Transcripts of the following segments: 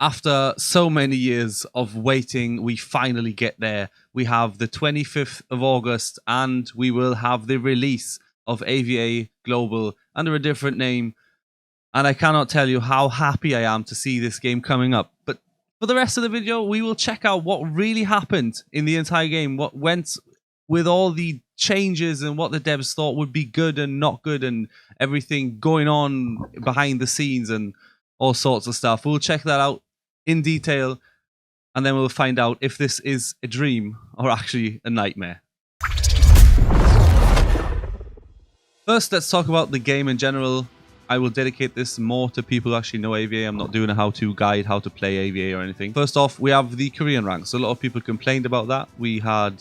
After so many years of waiting, we finally get there. We have the 25th of August, and we will have the release of A.V.A. Global under a different name. And I cannot tell you how happy I am to see this game coming up. But for the rest of the video, we will check out what really happened in the entire game, what went with all the changes and what the devs thought would be good and not good, and everything going on behind the scenes and all sorts of stuff. We'll check that out in detail, and then we'll find out if this is a dream or actually a nightmare. First, let's talk about the game in general. I will dedicate this more to people who actually know A.V.A. I'm not doing a how-to guide, how to play A.V.A. or anything. First off, we have the Korean ranks. A lot of people complained about that. We had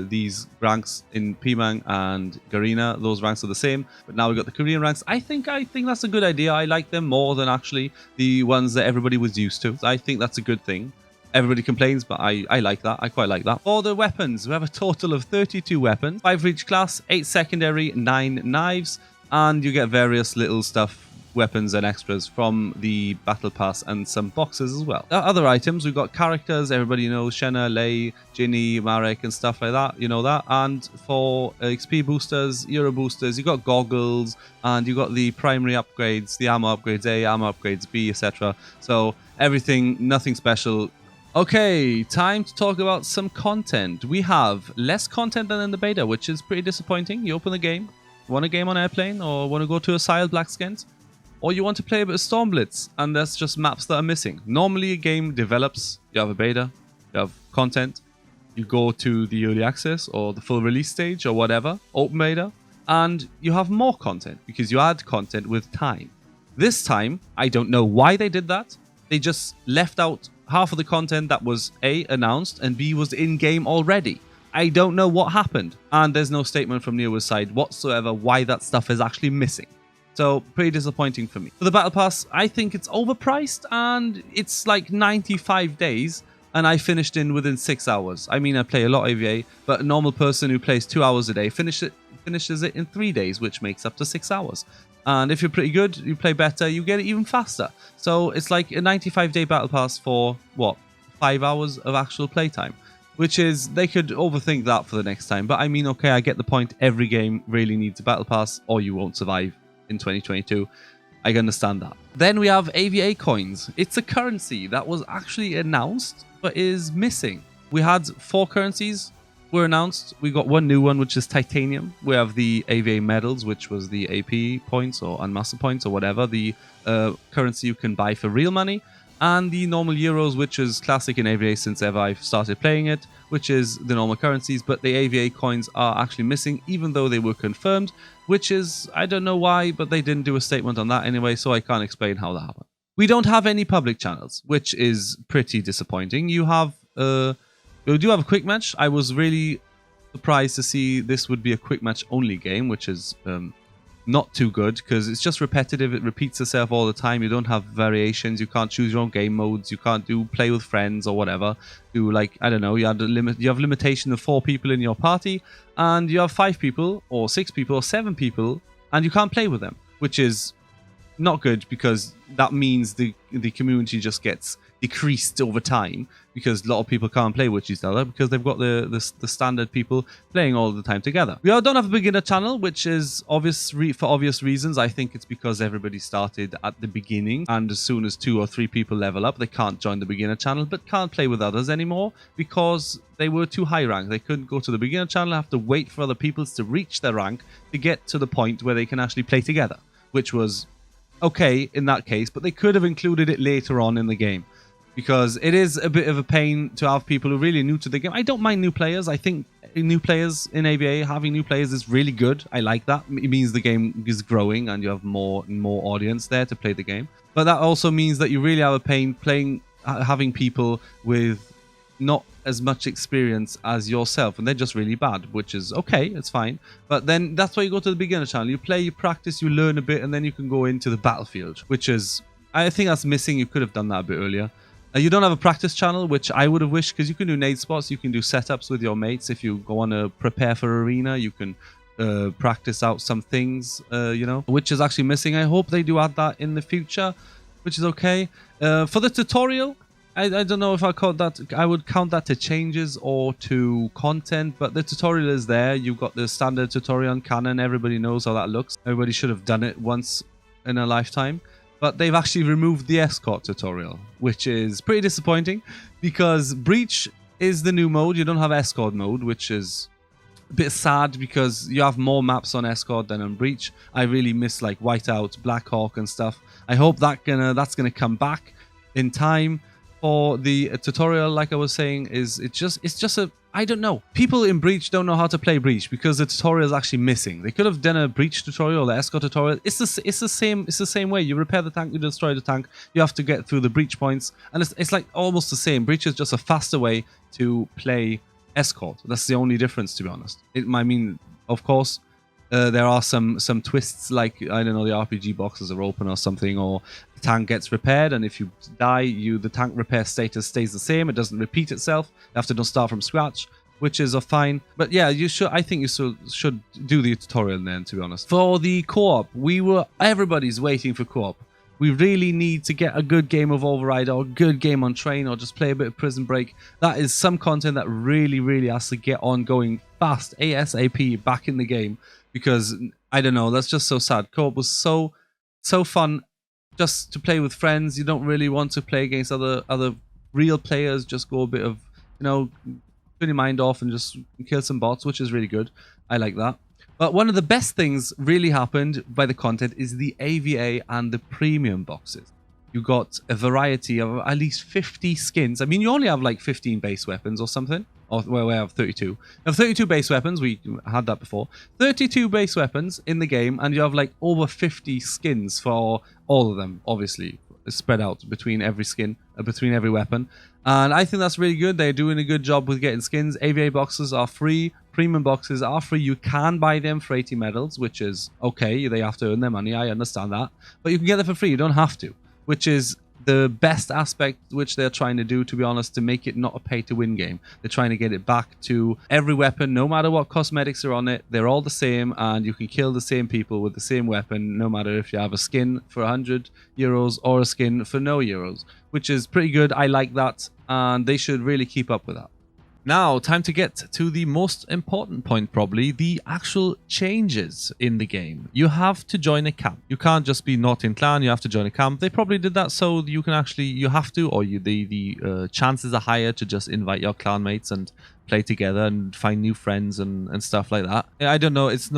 these ranks in Pimang and Garena. Those ranks are the same, but now we've got the Korean ranks. I think that's a good idea. I like them more than actually the ones that everybody was used to. I think that's a good thing. Everybody complains, but I like that. I quite like that. For the weapons, we have a total of 32 weapons, 5 for each class, 8 secondary, 9 knives, and you get various little stuff, weapons and extras from the battle pass and some boxes as well. Other items, we've got characters, everybody knows Shenna, Lei, Ginny, Marek and stuff like that, you know that. And for XP boosters, Euro boosters, you got goggles, and you got the primary upgrades, the ammo upgrades A, ammo upgrades B, etc. So everything, nothing special. Okay, time to talk about some content. We have less content than in the beta, which is pretty disappointing. You open the game, want a game on airplane, or want to go to a Sile Blackskins, or you want to play a bit of Stormblitz, and that's just maps that are missing. Normally a game develops, you have a beta, you have content, you go to the early access or the full release stage or whatever, open beta, and you have more content because you add content with time. This time, I don't know why they did that. They just left out half of the content that was A, announced, and B, was in-game already. I don't know what happened, and there's no statement from Neo's side whatsoever why that stuff is actually missing. So, pretty disappointing for me. For the Battle Pass, I think it's overpriced, and it's like 95 days, and I finished in within 6 hours. I mean, I play a lot of A.V.A., but a normal person who plays 2 hours a day finishes it in 3 days, which makes up to 6 hours. And if you're pretty good, you play better, you get it even faster. So, it's like a 95-day Battle Pass for, what, 5 hours of actual playtime. Which is, they could overthink that for the next time. But I mean, okay, I get the point. Every game really needs a battle pass or you won't survive in 2022. I understand that. Then we have A.V.A. coins. It's a currency that was actually announced but is missing. We had 4 currencies were announced. We got one new one, which is titanium. We have the A.V.A. medals, which was the AP points or Unmaster points or whatever. The currency you can buy for real money. And the normal euros, which is classic in A.V.A. since ever I've started playing it, which is the normal currencies, but the A.V.A. coins are actually missing, even though they were confirmed, which is, I don't know why, but they didn't do a statement on that anyway, so I can't explain how that happened. We don't have any public channels, which is pretty disappointing. You do have a quick match. I was really surprised to see this would be a quick match only game, which is not too good because it's just repetitive. It repeats itself all the time. You don't have variations. You can't choose your own game modes. You can't do play with friends or whatever. Do, like, I don't know, you have limitation of 4 people in your party, and you have 5 people or 6 people or 7 people, and you can't play with them, which is not good because that means the community just gets decreased over time because a lot of people can't play with each other because they've got the standard people playing all the time together. We don't have a beginner channel, which is obvious for obvious reasons. I think it's because everybody started at the beginning, and as soon as 2 or 3 people level up, they can't join the beginner channel but can't play with others anymore because they were too high rank. They couldn't go to the beginner channel, have to wait for other people to reach their rank to get to the point where they can actually play together, which was okay in that case, but they could have included it later on in the game. Because it is a bit of a pain to have people who are really new to the game. I don't mind new players. I think new players in A.V.A., having new players is really good. I like that. It means the game is growing and you have more and more audience there to play the game. But that also means that you really have a pain having people with not as much experience as yourself, and they're just really bad, which is okay, it's fine. But then that's why you go to the beginner channel. You play, you practice, you learn a bit, and then you can go into the battlefield, which is, I think that's missing. You could have done that a bit earlier. You don't have a practice channel, which I would have wished, because you can do nade spots, you can do setups with your mates. If you want to prepare for arena, you can practice out some things, you know, which is actually missing. I hope they do add that in the future. which is okay. For the tutorial, I don't know if I call that. I would count that to changes or to content, but the tutorial is there. You've got the standard tutorial on Canon. Everybody knows how that looks. Everybody should have done it once in a lifetime. But they've actually removed the escort tutorial, which is pretty disappointing because Breach is the new mode. You don't have escort mode, which is a bit sad because you have more maps on escort than on Breach. I really miss like Whiteout, Black Hawk and stuff. I hope that's gonna come back in time. For the tutorial, like I was saying, it's just a, I don't know. People in Breach don't know how to play Breach because the tutorial is actually missing. They could have done a Breach tutorial or the escort tutorial. It's the same way. You repair the tank, you destroy the tank. You have to get through the Breach points, and it's like almost the same. Breach is just a faster way to play escort. That's the only difference, to be honest. I mean, of course, there are some twists, like, I don't know, the RPG boxes are open or something, or the tank gets repaired, and if you die, the tank repair status stays the same. It doesn't repeat itself. You have to start from scratch, which is fine. But yeah, I think you should do the tutorial then, to be honest. For the co-op, everybody's waiting for co-op. We really need to get a good game of Override or a good game on Train or just play a bit of Prison Break. That is some content that really, really has to get on going fast, ASAP, back in the game. Because, I don't know, that's just so sad. Co-op was so fun just to play with friends. You don't really want to play against other real players. Just go a bit of, turn your mind off and just kill some bots, which is really good. I like that. But one of the best things really happened by the content is the A.V.A. and the premium boxes. You got a variety of at least 50 skins. I mean, you only have like 15 base weapons or something. Or well, we have 32. You have 32 base weapons. We had that before. 32 base weapons in the game, and you have like over 50 skins for all of them, obviously, spread out between every skin, between every weapon. And I think that's really good. They're doing a good job with getting skins. A.V.A. boxes are free. Premium boxes are free. You can buy them for 80 medals, which is okay. They have to earn their money. I understand that. But you can get them for free. You don't have to, which is the best aspect which they're trying to do, to be honest, to make it not a pay-to-win game. They're trying to get it back to every weapon, no matter what cosmetics are on it. They're all the same, and you can kill the same people with the same weapon, no matter if you have a skin for 100 euros or a skin for no euros, which is pretty good. I like that, and they should really keep up with that. Now, time to get to the most important point, probably, the actual changes in the game. You have to join a camp. You can't just be not in clan, you have to join a camp. They probably did that so you can actually, you have to, or the chances are higher to just invite your clan mates and play together and find new friends and stuff like that. I don't know, it's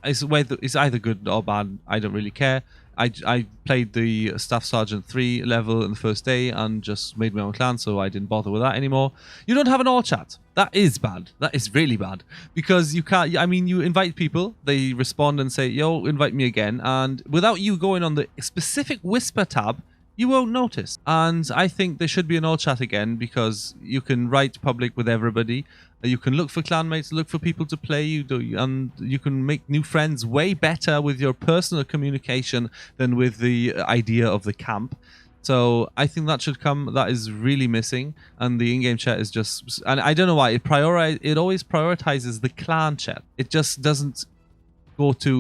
either good or bad, I don't really care. I played the Staff Sergeant 3 level in the first day and just made my own clan, so I didn't bother with that anymore. You don't have an all chat. That is bad. That is really bad. Because you can't, I mean, you invite people, they respond and say, yo, invite me again. And without you going on the specific whisper tab, you won't notice. And I think there should be an all chat again because you can write public with everybody. You can look for clanmates, look for people to play, and you can make new friends way better with your personal communication than with the idea of the camp. So I think that should come. That is really missing, and the in-game chat is just. And I don't know why it always prioritizes the clan chat. It just doesn't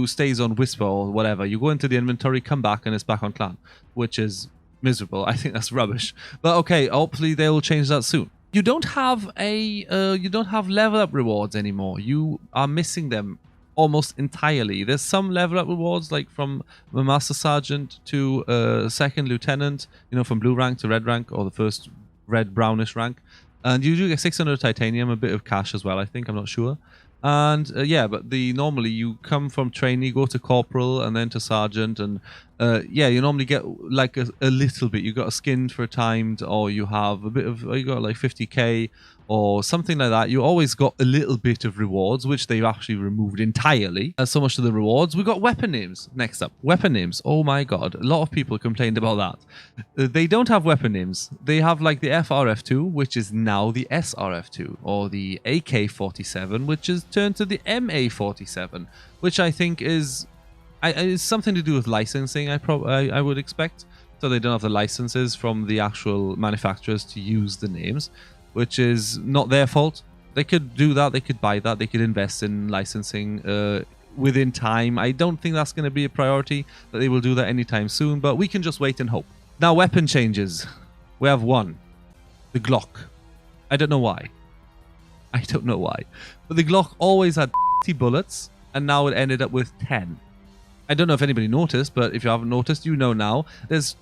stays on whisper or whatever. You go into the inventory, come back, and it's back on clan, which is miserable. I think that's rubbish. But okay, hopefully they will change that soon. You don't have level up rewards anymore. You are missing them almost entirely. There's some level up rewards, like from a Master Sergeant to Second Lieutenant, from blue rank to red rank, or the first red brownish rank. And you do get 600 titanium, a bit of cash as well, I think, I'm not sure. And yeah, but normally you come from trainee, go to corporal, and then to sergeant, and yeah, you normally get like a little bit. You got a skin for timed, or you have a bit of, you got like 50k or something like that. You always got a little bit of rewards, which they've actually removed entirely. So much to the rewards. We got weapon names next up. Weapon names. Oh my god, a lot of people complained about that. They don't have weapon names. They have like the FRF2, which is now the SRF2, or the AK-47, which is turned to the MA-47, which I think is something to do with licensing. I would expect. So they don't have the licenses from the actual manufacturers to use the names, which is not their fault. They could do that. They could buy that. They could invest in licensing within time. I don't think that's going to be a priority, that they will do that anytime soon, but we can just wait and hope. Now, weapon changes. We have one. The Glock. I don't know why. I don't know why. But the Glock always had 50 bullets, and now it ended up with 10. I don't know if anybody noticed, but if you haven't noticed, you know now. There's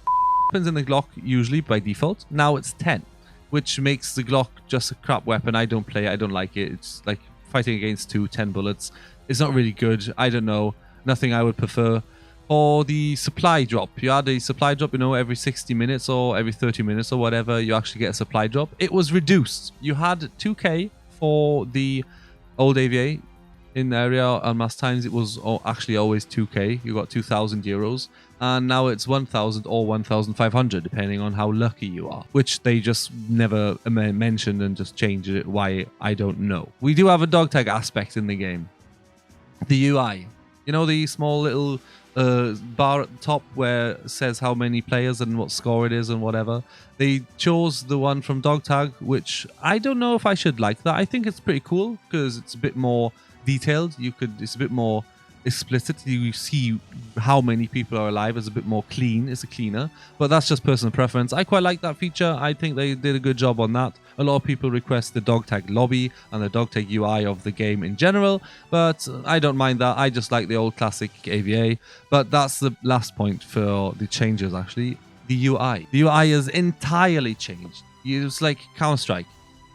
weapons in the Glock usually by default. Now it's 10, which makes the Glock just a crap weapon. I don't play it. I don't like it. It's like fighting against 10 bullets. It's not really good. I don't know. Nothing I would prefer. Or the supply drop. You had a supply drop, you know, every 60 minutes or every 30 minutes or whatever, you actually get a supply drop. It was reduced. You had 2K for the old A.V.A. in the area, and most times it was actually always 2K. You got 2,000 euros, and now it's 1,000 or 1,500, depending on how lucky you are, which they just never mentioned and just changed it. Why, I don't know. We do have a dog tag aspect in the game. The UI. You know, the small little bar at the top where it says how many players and what score it is and whatever. They chose the one from dog tag, which I don't know if I should like that. I think it's pretty cool because it's a bit more detailed. It's a bit more explicit. You see how many people are alive. It's a bit more clean. It's a cleaner, but that's just personal preference. I quite like that feature. I think they did a good job on that. A lot of people request the dog tag lobby and the dog tag UI of the game in general, but I don't mind that. I just like the old classic A.V.A. But that's the last point for the changes, actually. The UI. The UI is entirely changed. It's like Counter-Strike.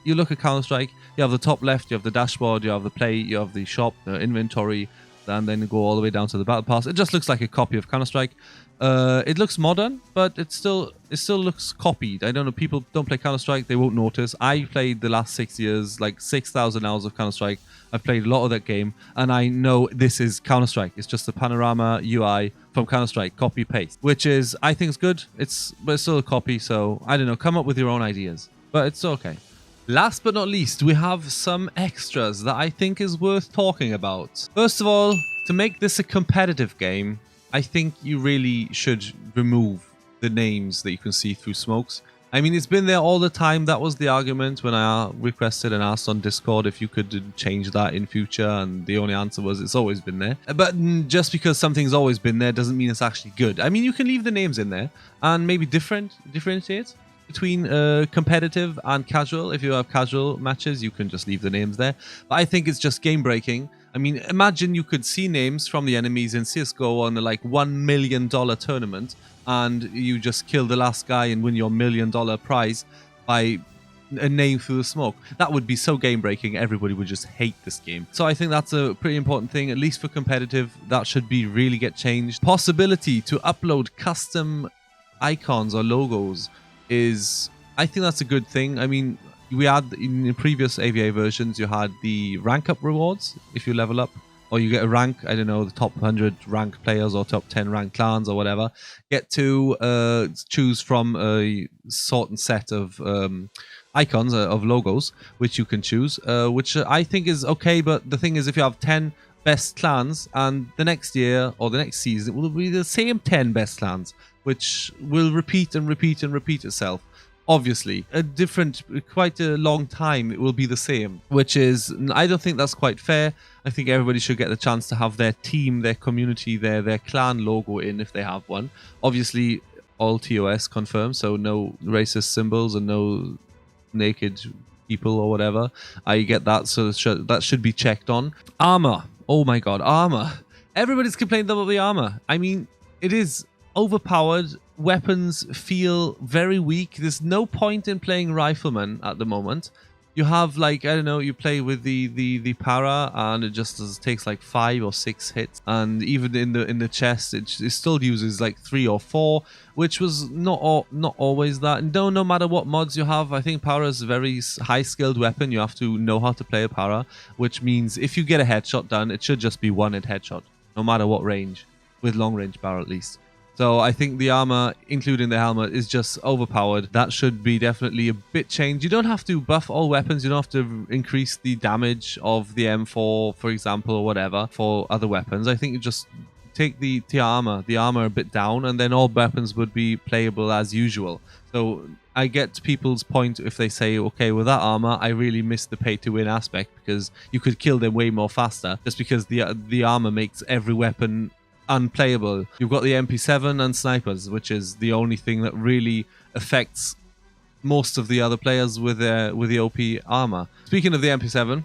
You look at Counter-Strike, you have the top left, you have the dashboard, you have the play, you have the shop, the inventory, and then go all the way down to the battle pass. It just looks like a copy of Counter-Strike. It looks modern, but it still looks copied. I don't know, people don't play Counter-Strike, they won't notice. I played the last 6 years, like 6,000 hours of Counter-Strike. I've played a lot of that game, and I know this is Counter-Strike. It's just the panorama UI from Counter-Strike, copy-paste, which is, I think it's good. But it's still a copy, so I don't know, come up with your own ideas. But it's okay. Last but not least, we have some extras that I think is worth talking about. First of all, to make this a competitive game, I think you really should remove the names that you can see through smokes. I mean, it's been there all the time. That was the argument when I requested and asked on Discord if you could change that in future, and the only answer was it's always been there. But just because something's always been there doesn't mean it's actually good. I mean, you can leave the names in there and maybe differentiate between competitive and casual. If you have casual matches, you can just leave the names there. But I think it's just game breaking. I mean, imagine you could see names from the enemies in CSGO on a like $1 million tournament, and you just kill the last guy and win your $1 million prize by a name through the smoke. That would be so game breaking, everybody would just hate this game. So I think that's a pretty important thing, at least for competitive. That should be really get changed. Possibility to upload custom icons or logos is, I think that's a good thing. I mean, we had in previous A.V.A. versions, you had the rank up rewards if you level up, or you get a rank, I don't know, the top 100 ranked players or top 10 ranked clans or whatever, get to choose from a certain set of icons, of logos, which you can choose, which I think is okay. But the thing is, if you have 10 best clans, and the next year or the next season, it will be the same 10 best clans, which will repeat and repeat and repeat itself. Obviously, quite a long time it will be the same, which is, I don't think that's quite fair. I think everybody should get the chance to have their team, their community, their clan logo in if they have one. Obviously, all TOS confirmed, so no racist symbols and no naked people or whatever. I get that, so that should be checked on. Armor. Oh my god, armor. Everybody's complaining about the armor. I mean, it is overpowered. Weapons feel very weak. There's no point in playing rifleman at the moment. You have, like, I don't know, you play with the para, and it just takes like 5 or 6 hits, and even in the chest it still uses like 3 or 4, which was not always that. And no matter what mods you have, I think para is a very high skilled weapon. You have to know how to play a para, which means if you get a headshot done, it should just be one hit headshot, no matter what range, with long range para at least. So I think the armor, including the helmet, is just overpowered. That should be definitely a bit changed. You don't have to buff all weapons. You don't have to increase the damage of the M4, for example, or whatever, for other weapons. I think you just take the armor a bit down, and then all weapons would be playable as usual. So I get people's point if they say, okay, with that armor, I really miss the pay-to-win aspect, because you could kill them way more faster, just because the armor makes every weapon unplayable. You've got the MP7 and snipers, which is the only thing that really affects most of the other players with the OP armor. Speaking of the MP7,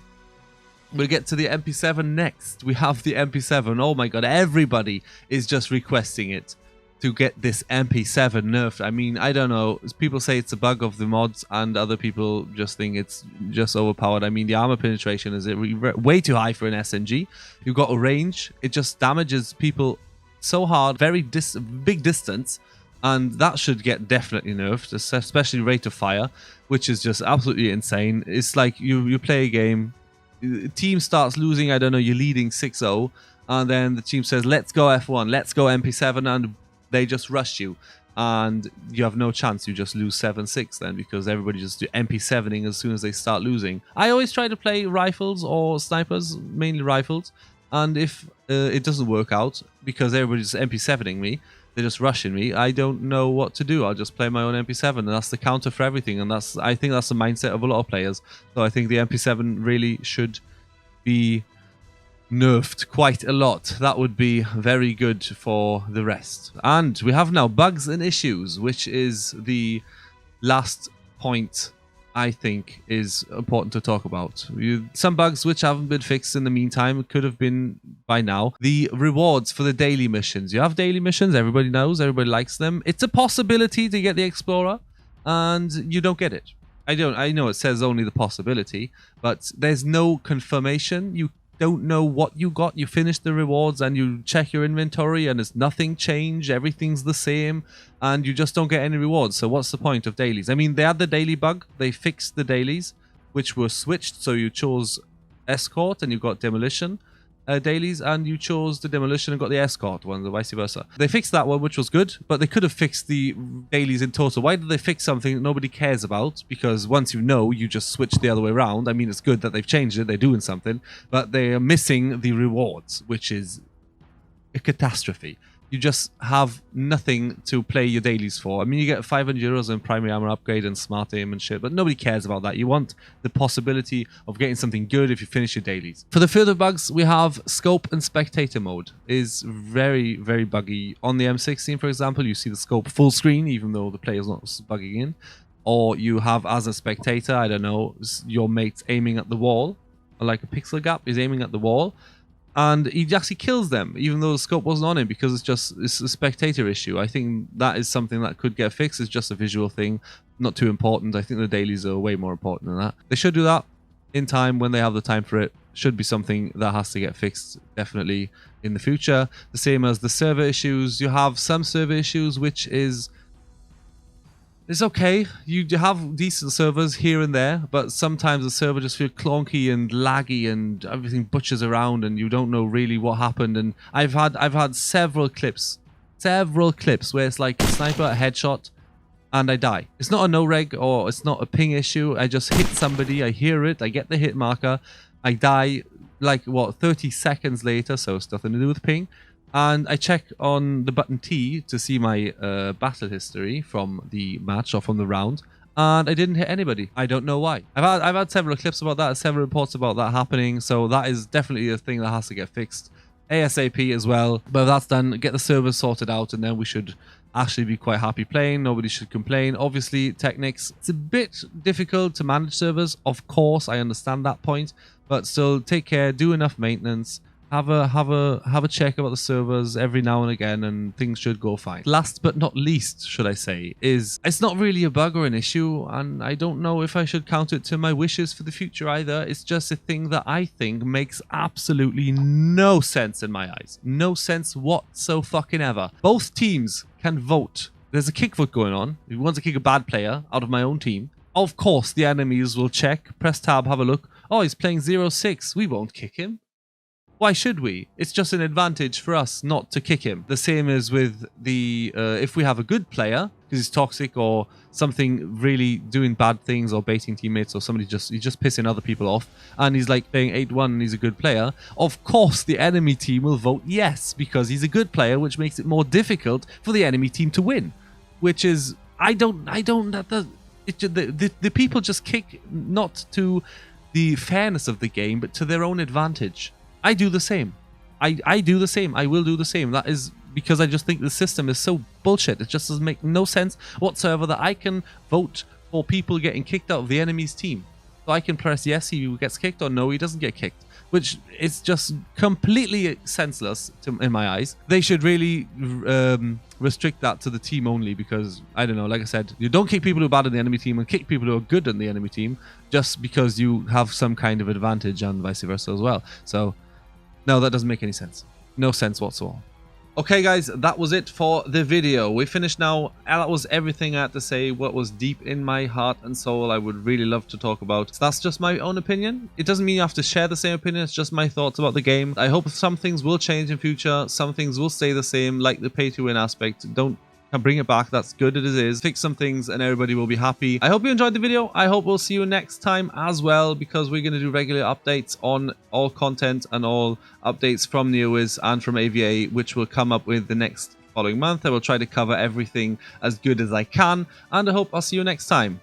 we'll get to the MP7 next. We have the MP7. Oh my god, everybody is just requesting it to get this MP7 nerfed. I mean, I don't know. People say it's a bug of the mods, and other people just think it's just overpowered. I mean, the armor penetration is way too high for an SMG. You've got a range. It just damages people so hard, very big distance, and that should get definitely nerfed, especially rate of fire, which is just absolutely insane. It's like you play a game, the team starts losing, I don't know, you're leading 6-0, and then the team says, let's go F1, let's go MP7, and they just rush you, and you have no chance. You just lose 7-6 then, because everybody just do MP7ing as soon as they start losing. I always try to play rifles or snipers, mainly rifles, and if it doesn't work out because everybody's MP7ing me, they're just rushing me, I don't know what to do. I'll just play my own MP7, and that's the counter for everything, and I think that's the mindset of a lot of players. So I think the MP7 really should be nerfed quite a lot. That would be very good for the rest. And we have now bugs and issues, which is the last point I think is important to talk about. Some bugs which haven't been fixed in the meantime, could have been by now. The rewards for the daily missions. You have daily missions, everybody knows, everybody likes them. It's a possibility to get the Explorer, and you don't get it. I know it says only the possibility, but there's no confirmation. You don't know what you got. You finish the rewards and you check your inventory and there's nothing changed, everything's the same, and you just don't get any rewards. So what's the point of dailies? I mean, they had the daily bug, they fixed the dailies, which were switched. So you chose escort and you got demolition dailies, and you chose the demolition and got the escort one, the vice versa. They fixed that one, which was good, but they could have fixed the dailies in total. Why did they fix something that nobody cares about? Because once you know, you just switch the other way around. I mean, it's good that they've changed it, they're doing something, but they are missing the rewards, which is a catastrophe. You just have nothing to play your dailies for. I mean, you get 500 euros in primary armor upgrade and smart aim and shit, but nobody cares about that. You want the possibility of getting something good if you finish your dailies. For the further bugs, we have scope and spectator mode is very, very buggy. On the M16, for example, you see the scope full screen, even though the player's not bugging in. Or you have, as a spectator, I don't know, your mate's aiming at the wall, or like a pixel gap is aiming at the wall, and he actually kills them, even though the scope wasn't on him, because it's a spectator issue. I think that is something that could get fixed. It's just a visual thing, not too important. I think the dailies are way more important than that. They should do that in time when they have the time for it. Should be something that has to get fixed, definitely, in the future. The same as the server issues. You have some server issues, which is... It's okay, you have decent servers here and there, but sometimes the server just feels clunky and laggy and everything butchers around and you don't know really what happened. And I've had several clips where it's like a sniper, a headshot, and I die. It's not a no-reg or it's not a ping issue. I just hit somebody, I hear it, I get the hit marker, I die like, what, 30 seconds later, so it's nothing to do with ping. And I check on the button T to see my battle history from the match or from the round, and I didn't hit anybody. I don't know why. I've had several clips about that, several reports about that happening, so that is definitely a thing that has to get fixed ASAP as well. But if that's done, get the servers sorted out, and then we should actually be quite happy playing. Nobody should complain. Obviously, Technics, it's a bit difficult to manage servers. Of course, I understand that point, but still take care, do enough maintenance. Have a check about the servers every now and again, and things should go fine. Last but not least, should I say, is it's not really a bug or an issue, and I don't know if I should count it to my wishes for the future either. It's just a thing that I think makes absolutely no sense in my eyes. No sense whatsoever. Both teams can vote. There's a kick vote going on. If you want to kick a bad player out of my own team, of course the enemies will check, press tab, have a look. Oh, he's playing 0-6. We won't kick him. Why should we? It's just an advantage for us not to kick him. The same as with the, if we have a good player, because he's toxic or something really doing bad things or baiting teammates or somebody he's just pissing other people off, and he's like playing 8-1 and he's a good player, of course the enemy team will vote yes, because he's a good player, which makes it more difficult for the enemy team to win. Which is, the people just kick not to the fairness of the game, but to their own advantage. I do the same. I do the same. I will do the same. That is because I just think the system is so bullshit. It just doesn't make no sense whatsoever that I can vote for people getting kicked out of the enemy's team. So I can press yes, he gets kicked, or no, he doesn't get kicked, which is just completely senseless in my eyes. They should really restrict that to the team only, because, I don't know, like I said, you don't kick people who are bad in the enemy team and kick people who are good in the enemy team just because you have some kind of advantage, and vice versa as well. So, no, that doesn't make any sense. No sense whatsoever. Okay, guys, that was it for the video. We're finished now. That was everything I had to say, what was deep in my heart and soul I would really love to talk about. So that's just my own opinion. It doesn't mean you have to share the same opinion. It's just my thoughts about the game. I hope some things will change in future. Some things will stay the same, like the pay-to-win aspect. Don't bring it back. That's good as it is. Fix some things and everybody will be happy. I hope you enjoyed the video. I hope we'll see you next time as well, because we're going to do regular updates on all content and all updates from ASUS and from A.V.A, which will come up with the next following month. I will try to cover everything as good as I can, and I hope I'll see you next time.